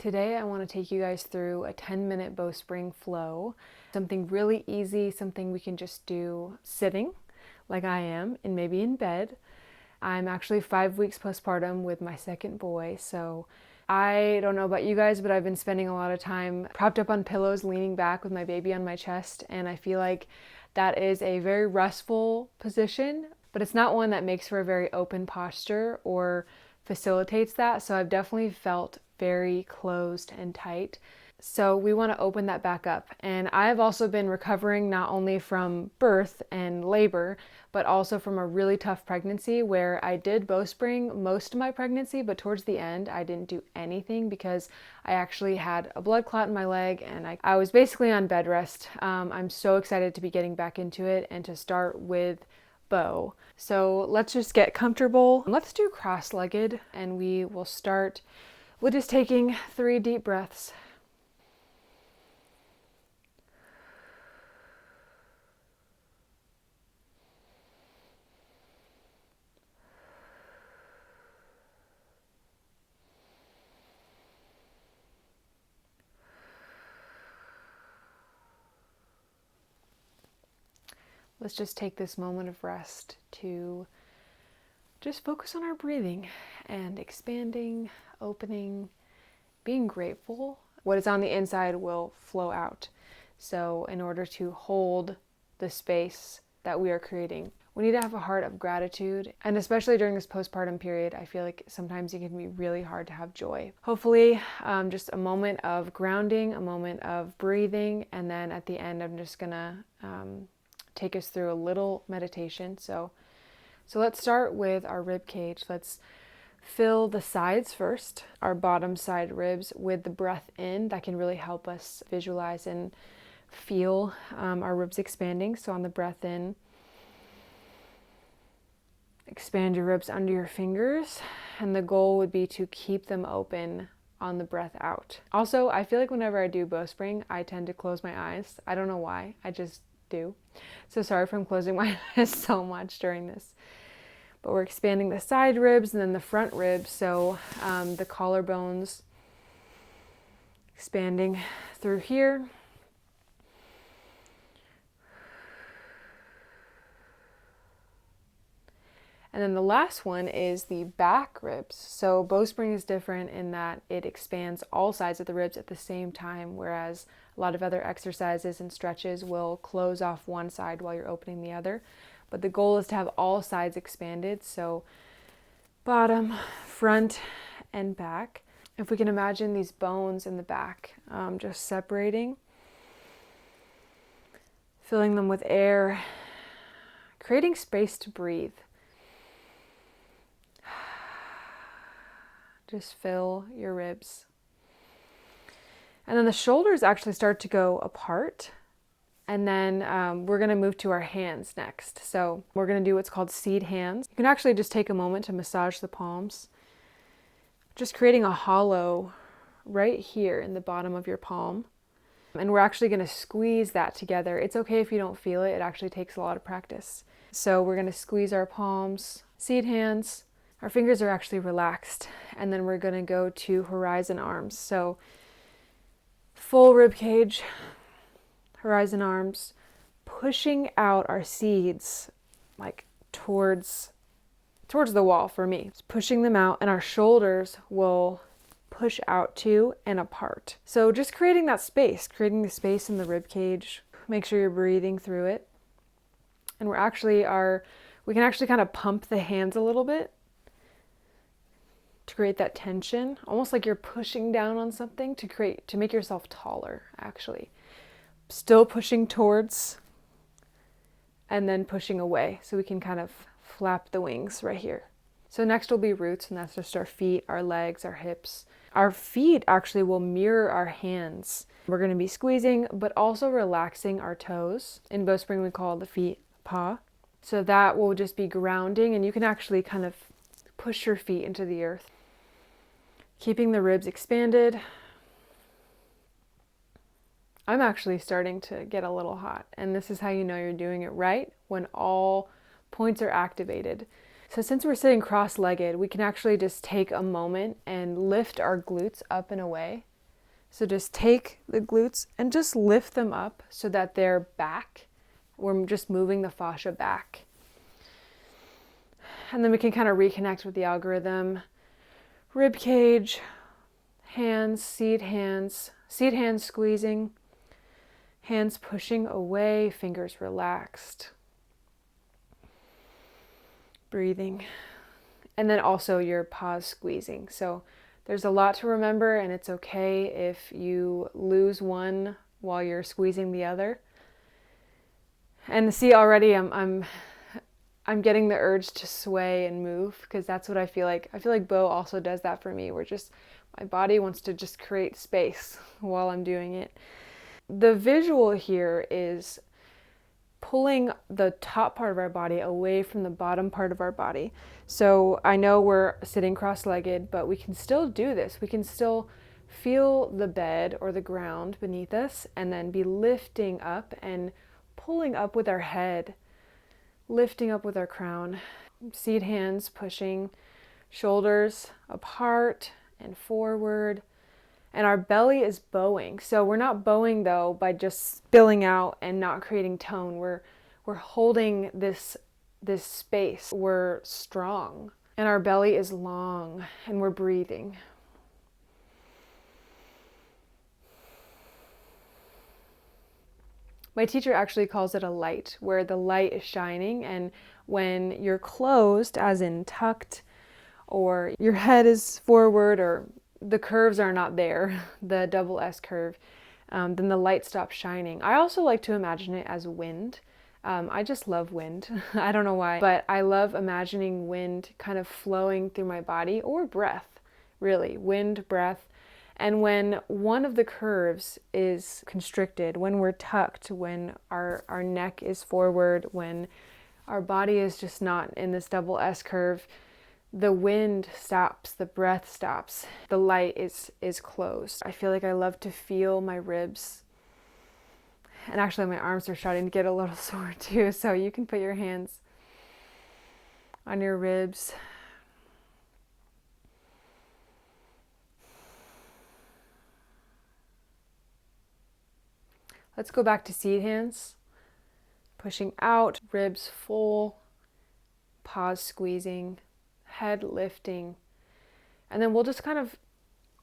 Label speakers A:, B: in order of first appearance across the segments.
A: Today I want to take you guys through a 10-minute Bowspring flow, something really easy, something we can just do sitting like I am and maybe in bed. I'm actually 5 weeks postpartum with my second boy, so I don't know about you guys, but I've been spending a lot of time propped up on pillows, leaning back with my baby on my chest, and I feel like that is a very restful position, but it's not one that makes for a very open posture or facilitates that, so I've definitely felt very closed and tight. So we want to open that back up. And I've also been recovering not only from birth and labor, but also from a really tough pregnancy where I did Bowspring most of my pregnancy, but towards the end I didn't do anything because I actually had a blood clot in my leg and I was basically on bed rest. I'm so excited to be getting back into it and to start with Bow. So let's just get comfortable. Let's do cross-legged, and we will start with just taking 3 deep breaths. Let's just take this moment of rest to just focus on our breathing and expanding, opening, being grateful. What is on the inside will flow out. So in order to hold the space that we are creating, we need to have a heart of gratitude. And especially during this postpartum period, I feel like sometimes it can be really hard to have joy. Hopefully, just a moment of grounding, a moment of breathing, and then at the end, I'm just gonna take us through a little meditation. So let's start with our rib cage. Let's fill the sides first, our bottom side ribs, with the breath in. That can really help us visualize and feel our ribs expanding. So on the breath in, expand your ribs under your fingers, and the goal would be to keep them open on the breath out. Also, I feel like whenever I do Bowspring, I tend to close my eyes. I don't know why, I just do. So sorry if I'm closing my eyes so much during this. But we're expanding the side ribs and then the front ribs, so the collarbones expanding through here. And then the last one is the back ribs. So Bowspring is different in that it expands all sides of the ribs at the same time, whereas a lot of other exercises and stretches will close off one side while you're opening the other. But the goal is to have all sides expanded, so bottom, front, and back. If we can imagine these bones in the back just separating, filling them with air, creating space to breathe. Just fill your ribs. And then the shoulders actually start to go apart. And then we're going to move to our hands next. So we're going to do what's called seed hands. You can actually just take a moment to massage the palms. Just creating a hollow right here in the bottom of your palm. And we're actually going to squeeze that together. It's okay if you don't feel it. It actually takes a lot of practice. So we're going to squeeze our palms, seed hands. Our fingers are actually relaxed. And then we're going to go to horizon arms. So full rib cage, horizon arms, pushing out our seeds like towards the wall for me. Just pushing them out, and our shoulders will push out to and apart. So just creating that space, creating the space in the rib cage. Make sure you're breathing through it. And we can actually kind of pump the hands a little bit to create that tension, almost like you're pushing down on something to make yourself taller, actually. Still pushing towards and then pushing away, so we can kind of flap the wings right here. So next will be roots, and that's just our feet, our legs, our hips. Our feet actually will mirror our hands. We're going to be squeezing but also relaxing our toes. In Bowspring we call the feet paw. So that will just be grounding, and you can actually kind of push your feet into the earth. Keeping the ribs expanded. I'm actually starting to get a little hot, and this is how you know you're doing it right, when all points are activated. So since we're sitting cross-legged, we can actually just take a moment and lift our glutes up and away. So just take the glutes and just lift them up so that they're back. We're just moving the fascia back. And then we can kind of reconnect with the algorithm. Rib cage, hands, seed hands squeezing, hands pushing away, fingers relaxed. Breathing. And then also your paws squeezing. So there's a lot to remember, and it's okay if you lose one while you're squeezing the other. And see, already I'm getting the urge to sway and move, because that's what I feel like. I feel like Bo also does that for me. My body wants to just create space while I'm doing it. The visual here is pulling the top part of our body away from the bottom part of our body. So I know we're sitting cross-legged, but we can still do this. We can still feel the bed or the ground beneath us, and then be lifting up and pulling up with our head, lifting up with our crown. Seed hands pushing, shoulders apart and forward. And our belly is bowing. So we're not bowing though by just spilling out and not creating tone. We're holding this space. We're strong. And our belly is long, and we're breathing. My teacher actually calls it a light, where the light is shining, and when you're closed, as in tucked, or your head is forward, or the curves are not there, the double S curve, then the light stops shining. I also like to imagine it as wind. I just love wind. I don't know why, but I love imagining wind kind of flowing through my body, or breath, really, wind, breath. And when one of the curves is constricted, when we're tucked, when our neck is forward, when our body is just not in this double S curve, the wind stops, the breath stops, the light is closed. I feel like I love to feel my ribs. And actually my arms are starting to get a little sore too, so you can put your hands on your ribs. Let's go back to seed hands. Pushing out, ribs full, paws squeezing, head lifting. And then we'll just kind of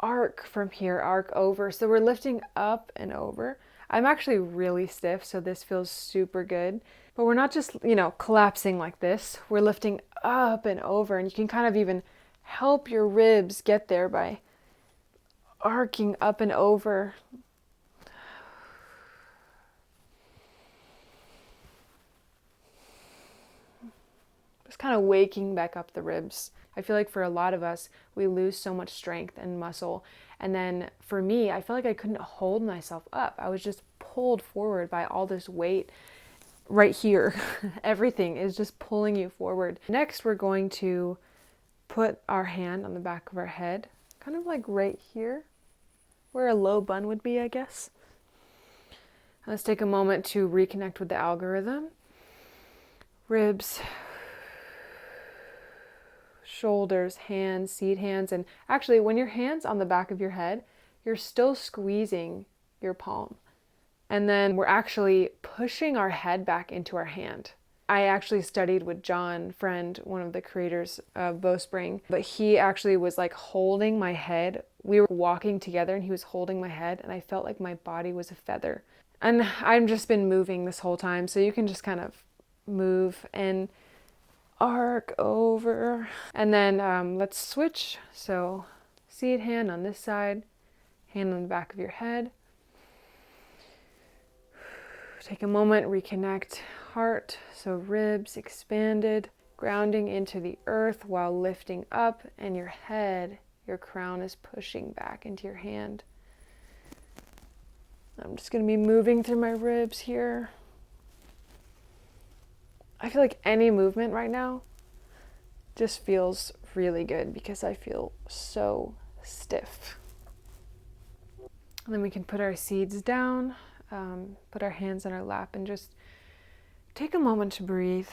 A: arc from here, arc over. So we're lifting up and over. I'm actually really stiff, so this feels super good. But we're not just, collapsing like this. We're lifting up and over, and you can kind of even help your ribs get there by arcing up and over. Just kind of waking back up the ribs. I feel like for a lot of us, we lose so much strength and muscle. And then for me, I felt like I couldn't hold myself up. I was just pulled forward by all this weight right here. Everything is just pulling you forward. Next, we're going to put our hand on the back of our head, kind of like right here, where a low bun would be, I guess. Let's take a moment to reconnect with the algorithm. Ribs, shoulders, hands, seed hands. And actually, when your hand's on the back of your head, you're still squeezing your palm. And then we're actually pushing our head back into our hand. I actually studied with John Friend, one of the creators of Bowspring, but he actually was like holding my head. We were walking together and he was holding my head, and I felt like my body was a feather. And I've just been moving this whole time, so you can just kind of move and arc over. And then let's switch. So seed hand on this side, hand on the back of your head. Take a moment, reconnect heart, so ribs expanded, grounding into the earth while lifting up, and your head, your crown is pushing back into your hand. I'm just going to be moving through my ribs here. I feel like any movement right now just feels really good because I feel so stiff. And then we can put our seeds down, put our hands on our lap, and just take a moment to breathe.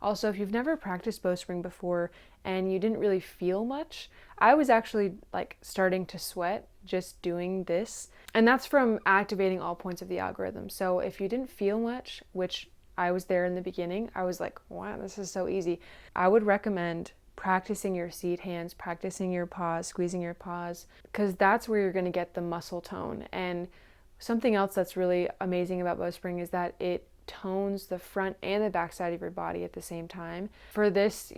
A: Also, if you've never practiced Bowspring before and you didn't really feel much, I was actually like starting to sweat just doing this. And that's from activating all points of the algorithm. So if you didn't feel much, which I was there in the beginning, I was like, wow, this is so easy. I would recommend practicing your seat hands, practicing your paws, squeezing your paws, because that's where you're going to get the muscle tone. And something else that's really amazing about Bowspring is that it tones the front and the back side of your body at the same time. For this,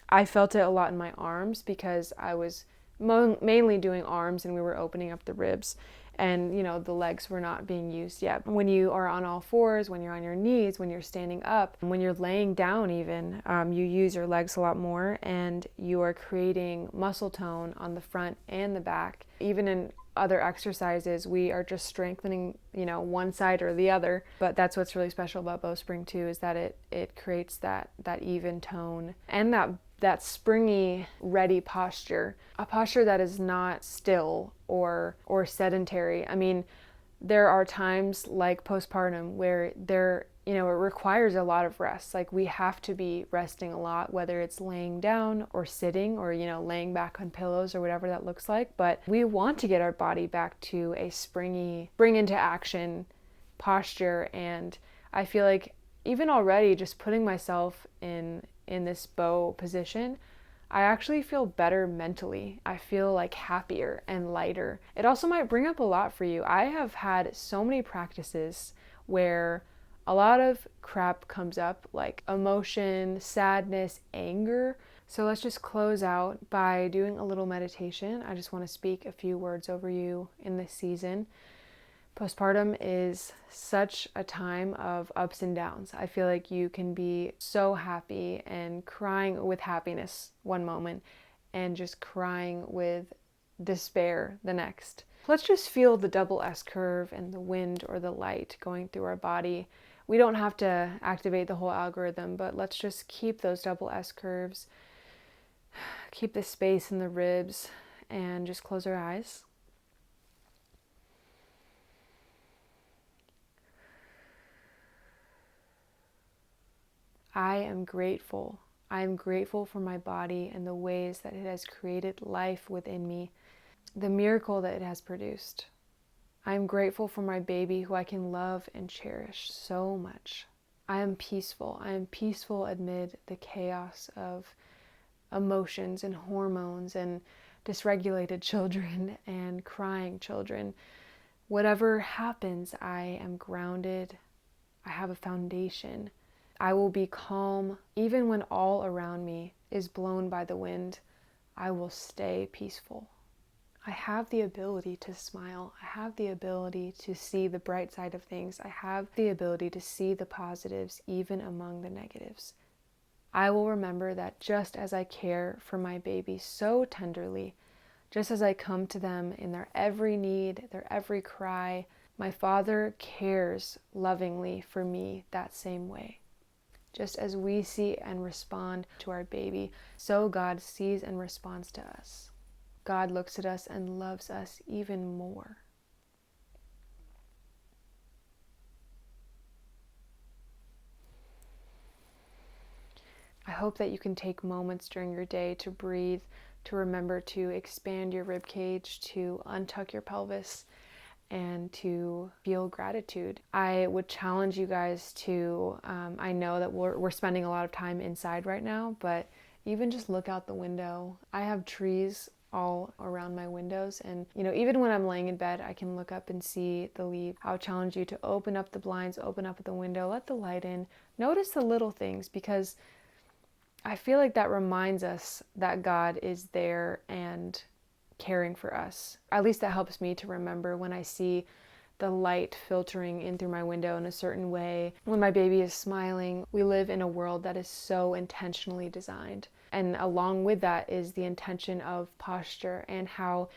A: I felt it a lot in my arms because I was mainly doing arms and we were opening up the ribs, and the legs were not being used yet. When you are on all fours, when you're on your knees, when you're standing up, when you're laying down even, you use your legs a lot more, and you are creating muscle tone on the front and the back. Even in other exercises, we are just strengthening one side or the other, but that's what's really special about Bowspring too, is that it creates that even tone and that springy, ready posture, a posture that is not still or sedentary. I mean, there are times like postpartum where it requires a lot of rest. Like, we have to be resting a lot, whether it's laying down or sitting or, laying back on pillows or whatever that looks like. But we want to get our body back to a springy, spring into action posture. And I feel like even already just putting myself in this bow position, I actually feel better mentally. I feel like happier and lighter. It also might bring up a lot for you. I have had so many practices where a lot of crap comes up, like emotion, sadness, anger. So let's just close out by doing a little meditation. I just want to speak a few words over you in this season. Postpartum is such a time of ups and downs. I feel like you can be so happy and crying with happiness one moment and just crying with despair the next. Let's just feel the double S curve and the wind or the light going through our body. We don't have to activate the whole algorithm, but let's just keep those double S curves, keep the space in the ribs, and just close our eyes. I am grateful. I am grateful for my body and the ways that it has created life within me, the miracle that it has produced. I am grateful for my baby who I can love and cherish so much. I am peaceful. I am peaceful amid the chaos of emotions and hormones and dysregulated children and crying children. Whatever happens, I am grounded. I have a foundation. I will be calm even when all around me is blown by the wind. I will stay peaceful. I have the ability to smile. I have the ability to see the bright side of things. I have the ability to see the positives even among the negatives. I will remember that just as I care for my baby so tenderly, just as I come to them in their every need, their every cry, my Father cares lovingly for me that same way. Just as we see and respond to our baby, so God sees and responds to us. God looks at us and loves us even more. I hope that you can take moments during your day to breathe, to remember to expand your rib cage, to untuck your pelvis, and to feel gratitude. I would challenge you guys to, I know that we're spending a lot of time inside right now, but even just look out the window. I have trees all around my windows, and even when I'm laying in bed, I can look up and see the leaves. I would challenge you to open up the blinds, open up the window, let the light in. Notice the little things, because I feel like that reminds us that God is there and caring for us. At least that helps me to remember when I see the light filtering in through my window in a certain way. When my baby is smiling, we live in a world that is so intentionally designed. And along with that is the intention of posture, and how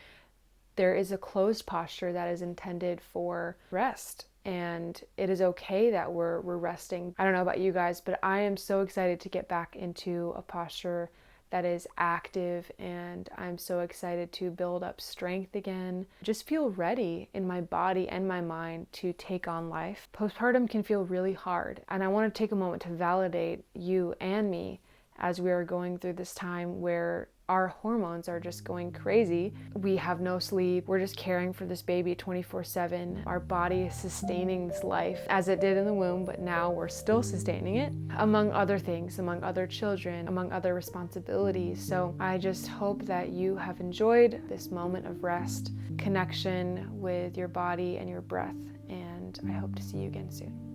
A: there is a closed posture that is intended for rest. And it is okay that we're resting. I don't know about you guys, but I am so excited to get back into a posture that is active, and I'm so excited to build up strength again. Just feel ready in my body and my mind to take on life. Postpartum can feel really hard, and I want to take a moment to validate you and me as we are going through this time where our hormones are just going crazy. We have no sleep. We're just caring for this baby 24/7. Our body is sustaining this life as it did in the womb, but now we're still sustaining it, among other things, among other children, among other responsibilities. So I just hope that you have enjoyed this moment of rest, connection with your body and your breath, and I hope to see you again soon.